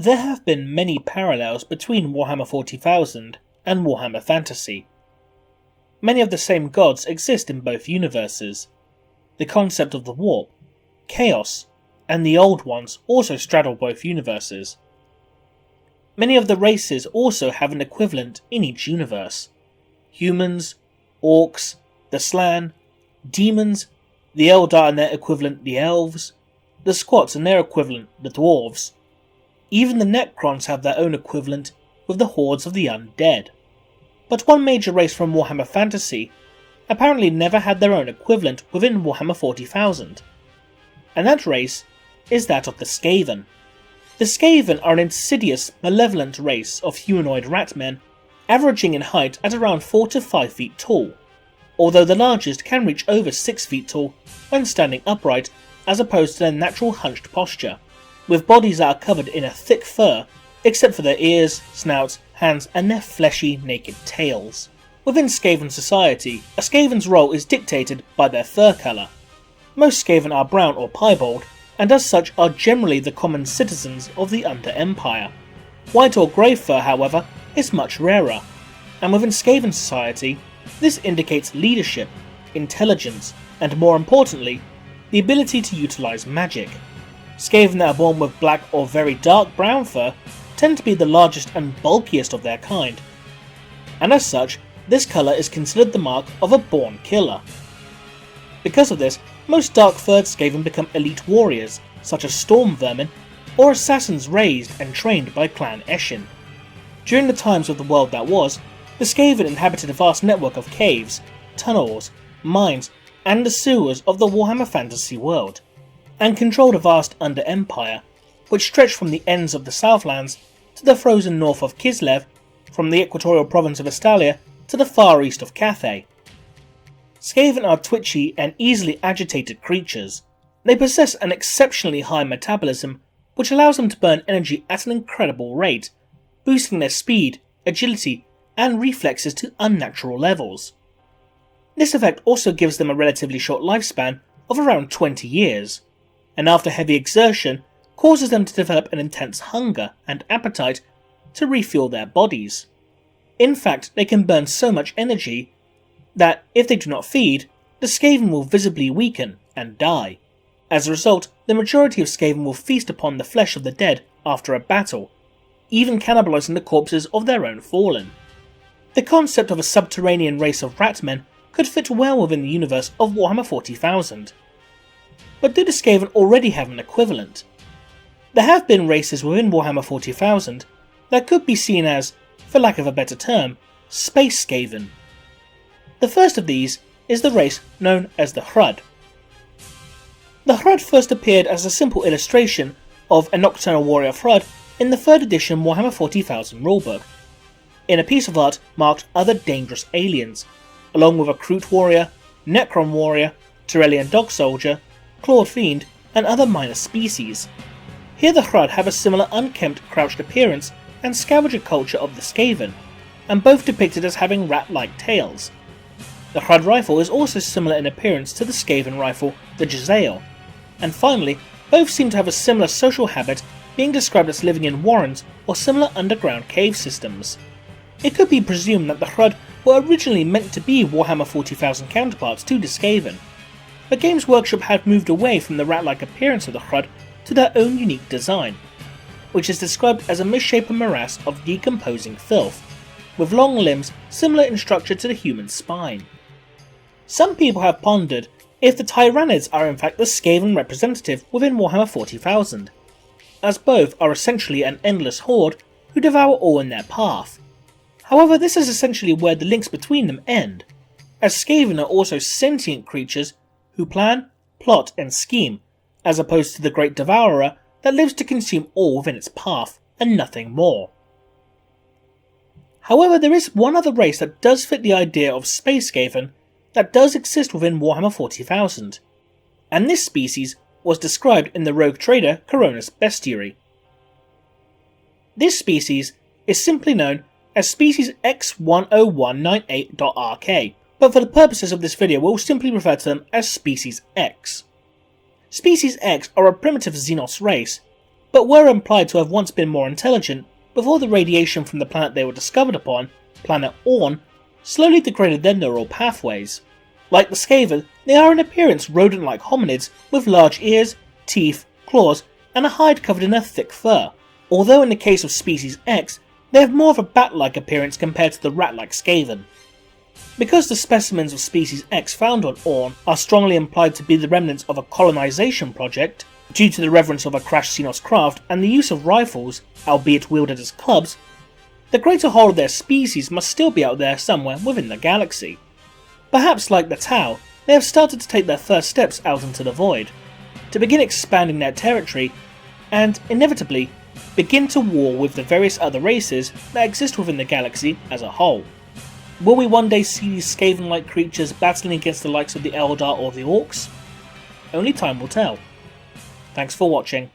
There have been many parallels between Warhammer 40,000 and Warhammer Fantasy. Many of the same gods exist in both universes. The concept of the warp, chaos, and the old ones also straddle both universes. Many of the races also have an equivalent in each universe. Humans, orcs, the Slann, demons, the Eldar and their equivalent the Elves, the Squats and their equivalent the Dwarves. Even the Necrons have their own equivalent with the hordes of the undead. But one major race from Warhammer Fantasy apparently never had their own equivalent within Warhammer 40,000, and that race is that of the Skaven. The Skaven are an insidious, malevolent race of humanoid ratmen, averaging in height at around 4 to 5 feet tall, although the largest can reach over 6 feet tall when standing upright as opposed to their natural hunched posture, with bodies that are covered in a thick fur except for their ears, snouts, hands and their fleshy, naked tails. Within Skaven society, a Skaven's role is dictated by their fur colour. Most Skaven are brown or piebald, and as such are generally the common citizens of the Under-Empire. White or grey fur, however, is much rarer, and within Skaven society, this indicates leadership, intelligence, and more importantly, the ability to utilise magic. Skaven that are born with black or very dark brown fur tend to be the largest and bulkiest of their kind, and as such, this colour is considered the mark of a born killer. Because of this, most dark-furred Skaven become elite warriors, such as Storm Vermin, or assassins raised and trained by Clan Eshin. During the times of the world that was, the Skaven inhabited a vast network of caves, tunnels, mines, and the sewers of the Warhammer Fantasy world, and controlled a vast Under-Empire, which stretched from the ends of the Southlands to the frozen north of Kislev, from the equatorial province of Estalia to the far east of Cathay. Skaven are twitchy and easily agitated creatures. They possess an exceptionally high metabolism, which allows them to burn energy at an incredible rate, boosting their speed, agility, and reflexes to unnatural levels. This effect also gives them a relatively short lifespan of around 20 years, and after heavy exertion causes them to develop an intense hunger and appetite to refuel their bodies. In fact, they can burn so much energy that, if they do not feed, the Skaven will visibly weaken and die. As a result, the majority of Skaven will feast upon the flesh of the dead after a battle, even cannibalising the corpses of their own fallen. The concept of a subterranean race of ratmen could fit well within the universe of Warhammer 40,000. But do the Skaven already have an equivalent? There have been races within Warhammer 40,000 that could be seen as, for lack of a better term, Space Skaven. The first of these is the race known as the Hrud. The Hrud first appeared as a simple illustration of a Nocturnal Warrior Hrud in the 3rd edition Warhammer 40,000 rulebook, in a piece of art marked Other Dangerous Aliens, along with a Kroot Warrior, Necron Warrior, Tyrellian Dog Soldier, Clawed Fiend, and other minor species. Here the Hrud have a similar unkempt, crouched appearance and scavenger culture of the Skaven, and both depicted as having rat-like tails. The Hrud rifle is also similar in appearance to the Skaven rifle, the Jezzail, and finally, both seem to have a similar social habit, being described as living in warrens or similar underground cave systems. It could be presumed that the Hrud were originally meant to be Warhammer 40,000 counterparts to the Skaven, but Games Workshop had moved away from the rat-like appearance of the Hrud to their own unique design, which is described as a misshapen morass of decomposing filth, with long limbs similar in structure to the human spine. Some people have pondered if the Tyrannids are in fact the Skaven representative within Warhammer 40,000, as both are essentially an endless horde who devour all in their path. However, this is essentially where the links between them end, as Skaven are also sentient creatures who plan, plot and scheme, as opposed to the Great Devourer that lives to consume all within its path, and nothing more. However, there is one other race that does fit the idea of Space Skaven that does exist within Warhammer 40,000, and this species was described in the rogue trader Coronis Bestiary. This species is simply known as Species X10198.RK, but for the purposes of this video we'll simply refer to them as Species X. Species X are a primitive Xenos race, but were implied to have once been more intelligent before the radiation from the planet they were discovered upon, planet Orn, slowly degraded their neural pathways. Like the Skaven, they are in appearance rodent-like hominids with large ears, teeth, claws, and a hide covered in a thick fur, although in the case of Species X, they have more of a bat-like appearance compared to the rat-like Skaven. Because the specimens of Species X found on Orn are strongly implied to be the remnants of a colonization project, due to the reverence of a crashed Xenos craft and the use of rifles, albeit wielded as clubs, the greater whole of their species must still be out there somewhere within the galaxy. Perhaps like the Tau, they have started to take their first steps out into the void, to begin expanding their territory, and, inevitably, begin to war with the various other races that exist within the galaxy as a whole. Will we one day see these Skaven-like creatures battling against the likes of the Eldar or the Orcs? Only time will tell. Thanks for watching.